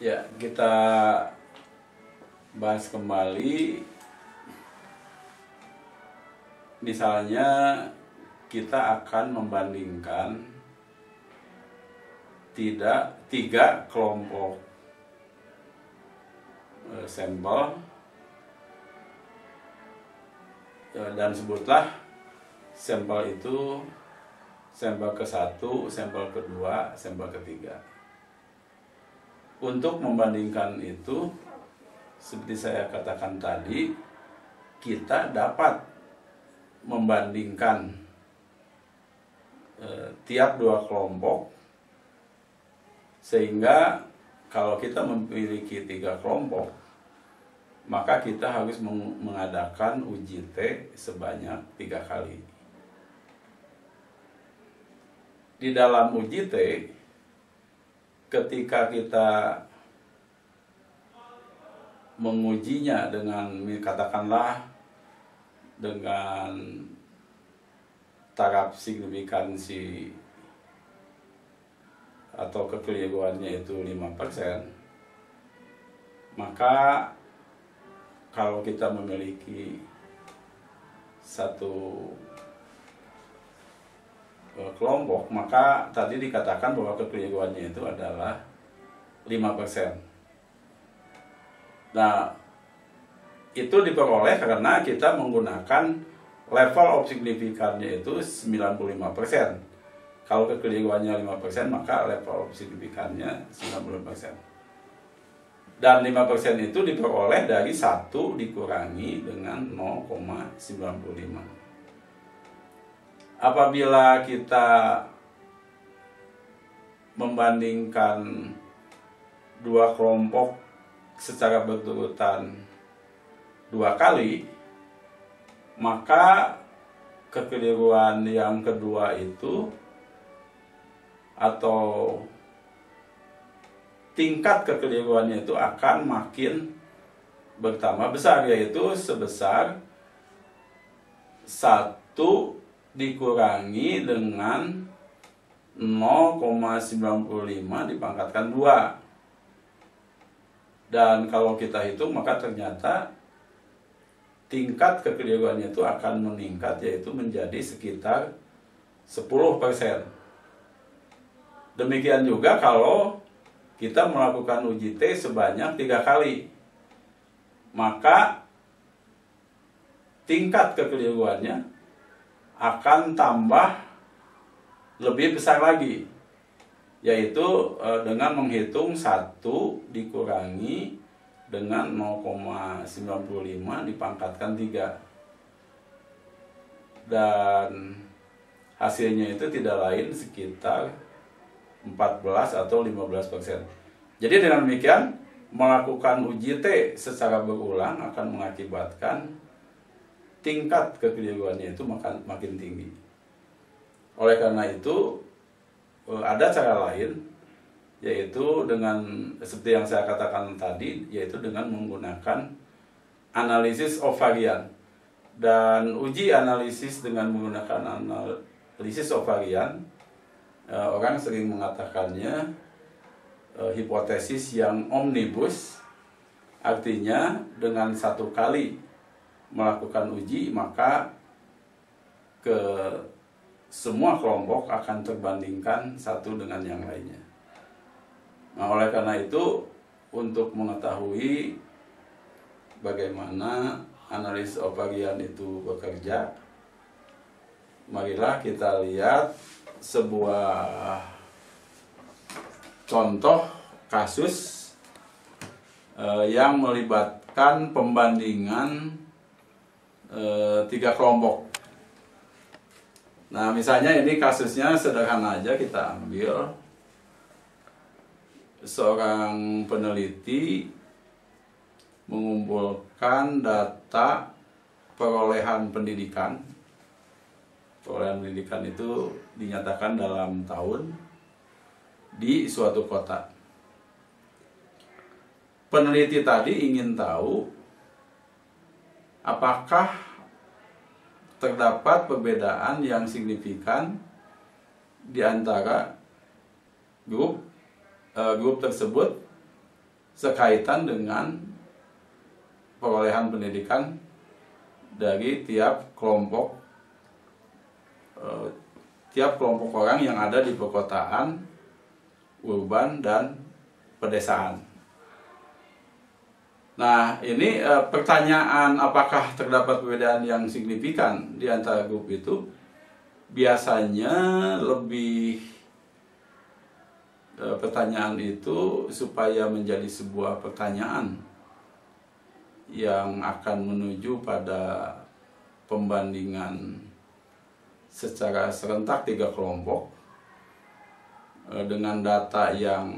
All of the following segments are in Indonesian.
Ya, kita bahas kembali. Misalnya kita akan membandingkan tiga kelompok sampel, dan sebutlah sampel itu sampel ke-1, sampel kedua, sampel ketiga. Untuk membandingkan itu, seperti saya katakan tadi, kita dapat membandingkan tiap dua kelompok, sehingga kalau kita memiliki tiga kelompok, maka kita harus mengadakan uji T sebanyak 3 kali. Di dalam uji T, ketika kita mengujinya dengan, katakanlah, dengan taraf signifikansi atau kekeliruannya itu 5%, maka kalau kita memiliki satu kelompok, maka tadi dikatakan bahwa kekeliruannya itu adalah 5%. Nah, itu diperoleh karena kita menggunakan level of signifikannya itu 95%. Kalau kekeliruannya 5%, maka level of signifikannya 95%. Dan 5% itu diperoleh dari 1 dikurangi dengan 0,95. Apabila kita membandingkan dua kelompok secara berurutan 2 kali, maka kekeliruan yang kedua itu atau tingkat kekeliruannya itu akan makin bertambah besar, yaitu sebesar 1 dikurangi dengan 0,95 dipangkatkan 2. Dan kalau kita hitung, maka ternyata tingkat kekeliruannya itu akan meningkat, yaitu menjadi sekitar 10%. Demikian juga kalau kita melakukan uji T sebanyak 3 kali, maka tingkat kekeliruannya akan tambah lebih besar lagi, yaitu dengan menghitung 1 dikurangi dengan 0,95 dipangkatkan 3. Dan hasilnya itu tidak lain sekitar 14 atau 15%. Jadi dengan demikian, melakukan uji T secara berulang akan mengakibatkan tingkat kekeliruannya itu makin tinggi. Oleh karena itu, ada cara lain, yaitu dengan seperti yang saya katakan tadi, yaitu dengan menggunakan analisis of varian. Dan uji analisis dengan menggunakan analisis of varian, orang sering mengatakannya hipotesis yang omnibus, artinya dengan 1 kali melakukan uji, maka ke semua kelompok akan terbandingkan satu dengan yang lainnya. Nah, oleh karena itu, untuk mengetahui bagaimana analisis of varian itu bekerja, marilah kita lihat sebuah contoh kasus yang melibatkan pembandingan 3 kelompok. Nah, misalnya ini kasusnya sederhana aja, kita ambil seorang peneliti mengumpulkan data perolehan pendidikan. Perolehan pendidikan itu dinyatakan dalam tahun di suatu kota. Peneliti tadi ingin tahu apakah terdapat perbedaan yang signifikan di antara grup tersebut sekaitan dengan perolehan pendidikan dari tiap kelompok orang yang ada di perkotaan, urban, dan pedesaan. Nah, ini pertanyaan apakah terdapat perbedaan yang signifikan di antara grup itu biasanya lebih pertanyaan itu supaya menjadi sebuah pertanyaan yang akan menuju pada pembandingan secara serentak 3 kelompok dengan data yang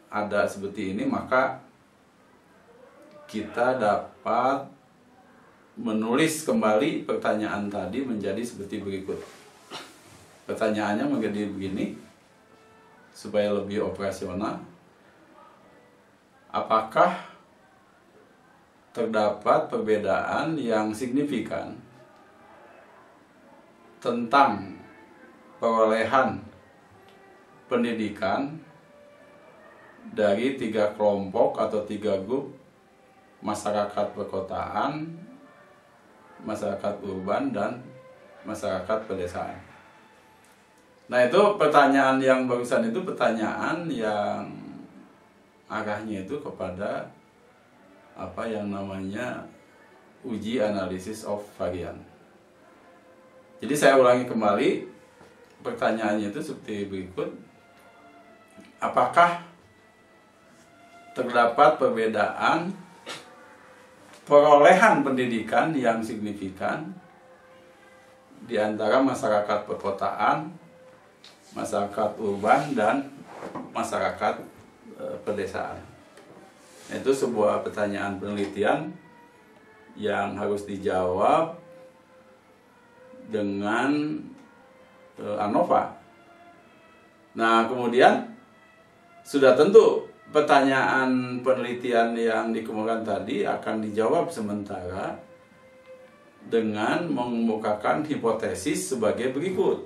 ada seperti ini, maka kita dapat menulis kembali pertanyaan tadi menjadi seperti berikut. Pertanyaannya menjadi begini, supaya lebih operasional. Apakah terdapat perbedaan yang signifikan tentang perolehan pendidikan dari 3 kelompok atau 3 grup masyarakat perkotaan, masyarakat urban, dan masyarakat pedesaan? Nah, itu pertanyaan yang barusan itu pertanyaan yang arahnya itu kepada apa yang namanya uji analisis of varian. Jadi saya ulangi kembali pertanyaannya itu seperti berikut. Apakah terdapat perbedaan perolehan pendidikan yang signifikan di antara masyarakat perkotaan, masyarakat urban, dan masyarakat pedesaan? Itu sebuah pertanyaan penelitian yang harus dijawab dengan ANOVA. Nah, kemudian sudah tentu pertanyaan penelitian yang dikemukakan tadi akan dijawab sementara dengan mengemukakan hipotesis sebagai berikut.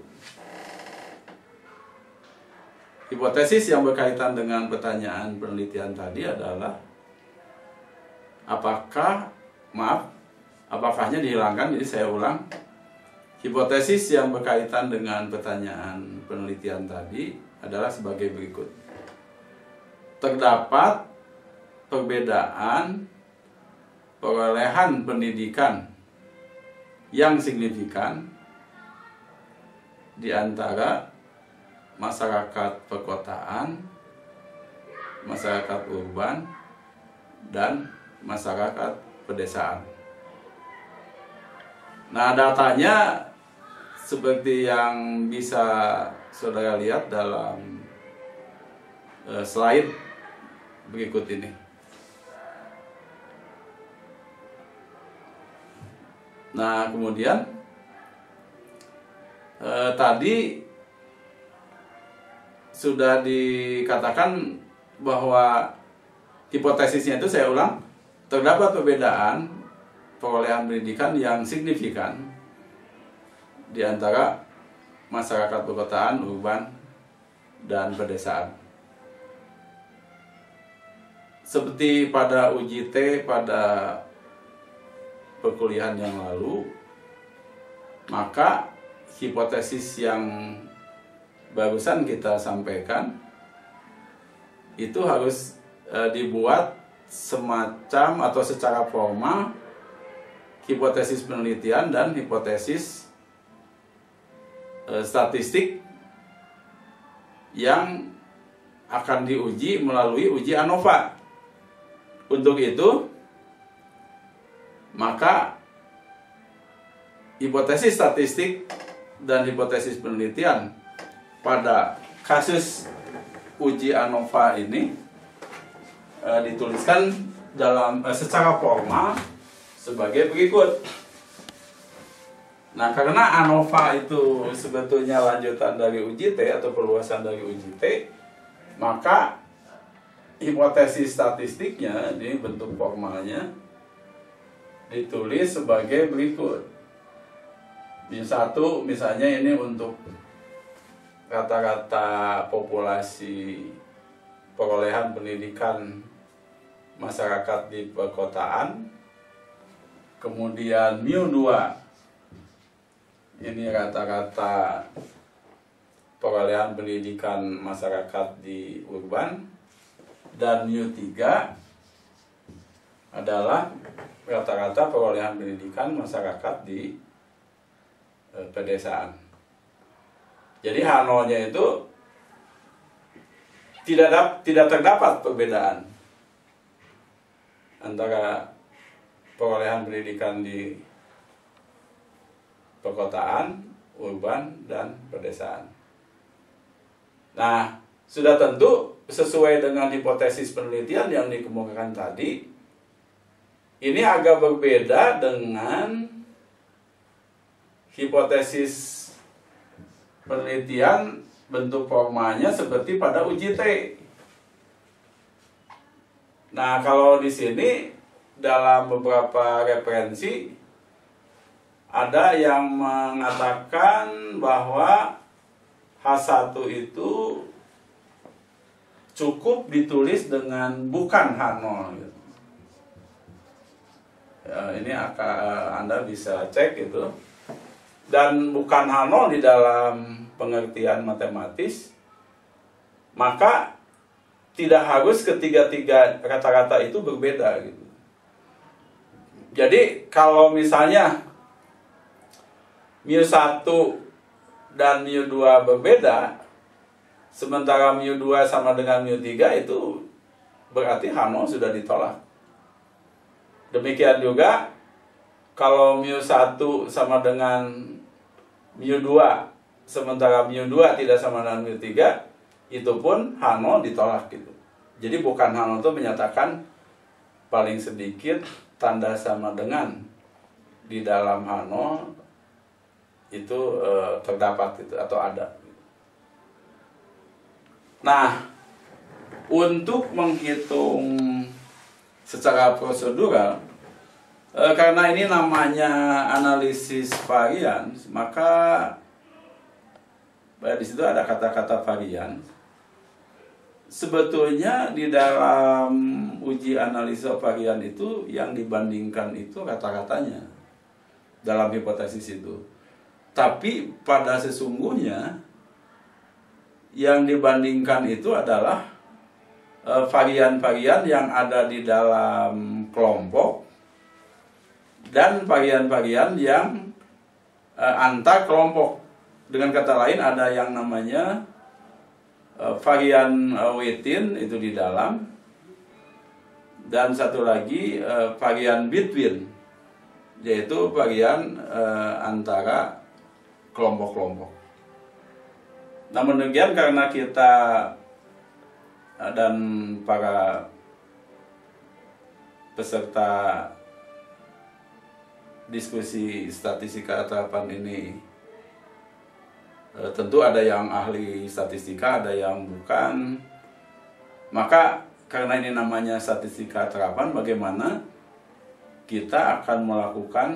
Hipotesis yang berkaitan dengan pertanyaan penelitian tadi adalah apakahnya dihilangkan, jadi saya ulang. Hipotesis yang berkaitan dengan pertanyaan penelitian tadi adalah sebagai berikut. Terdapat perbedaan perolehan pendidikan yang signifikan di antara masyarakat perkotaan, masyarakat urban, dan masyarakat pedesaan. Nah, datanya seperti yang bisa saudara lihat dalam slide berikut ini. Nah, kemudian tadi sudah dikatakan bahwa hipotesisnya itu, saya ulang, terdapat perbedaan perolehan pendidikan yang signifikan di antara masyarakat perkotaan, urban, dan pedesaan. Seperti pada uji T pada perkuliahan yang lalu, maka hipotesis yang barusan kita sampaikan itu harus dibuat semacam atau secara formal hipotesis penelitian dan hipotesis statistik yang akan diuji melalui uji ANOVA. Untuk itu, maka hipotesis statistik dan hipotesis penelitian pada kasus uji ANOVA ini dituliskan dalam secara formal sebagai berikut. Nah, karena ANOVA itu sebetulnya lanjutan dari uji T atau perluasan dari uji T, maka hipotesis statistiknya ini bentuk formalnya ditulis sebagai berikut. Misalnya ini untuk rata-rata populasi perolehan pendidikan masyarakat di perkotaan. Kemudian mu 2 ini rata-rata perolehan pendidikan masyarakat di urban, dan mu 3 adalah rata-rata perolehan pendidikan masyarakat di pedesaan. Jadi Hano-nya itu tidak terdapat perbedaan antara perolehan pendidikan di perkotaan, urban, dan pedesaan. Nah, sudah tentu sesuai dengan hipotesis penelitian yang dikemukakan tadi, ini agak berbeda dengan hipotesis penelitian bentuk formanya seperti pada uji T. Nah, kalau di sini dalam beberapa referensi ada yang mengatakan bahwa H1 itu cukup ditulis dengan bukan H0 gitu. Ya, ini Anda bisa cek itu. Dan bukan H0 di dalam pengertian matematis, maka tidak harus ketiga-tiga kata-kata itu berbeda gitu. Jadi kalau misalnya mu1 dan mu2 berbeda, sementara mu2 sama dengan mu3, itu berarti H0 sudah ditolak. Demikian juga kalau mu1 sama dengan mu2, sementara mu2 tidak sama dengan mu3, itu pun H0 ditolak gitu. Jadi bukan H0 itu menyatakan paling sedikit tanda sama dengan di dalam H0 itu terdapat gitu, atau ada. Nah, untuk menghitung secara prosedural, karena ini namanya analisis varian, maka di situ ada kata-kata varian. Sebetulnya di dalam uji analisa varian itu yang dibandingkan itu kata-katanya dalam hipotesis itu. Tapi pada sesungguhnya yang dibandingkan itu adalah varian-varian yang ada di dalam kelompok dan varian-varian yang antar kelompok. Dengan kata lain, ada yang namanya varian within itu di dalam, dan satu lagi varian between, yaitu varian antara kelompok-kelompok. Namun demikian, karena kita dan para peserta diskusi statistika terapan ini tentu ada yang ahli statistika, ada yang bukan. Maka karena ini namanya statistika terapan, bagaimana kita akan melakukan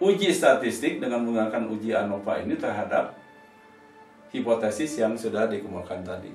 uji statistik dengan menggunakan uji ANOVA ini terhadap hipotesis yang sudah dikemukakan tadi.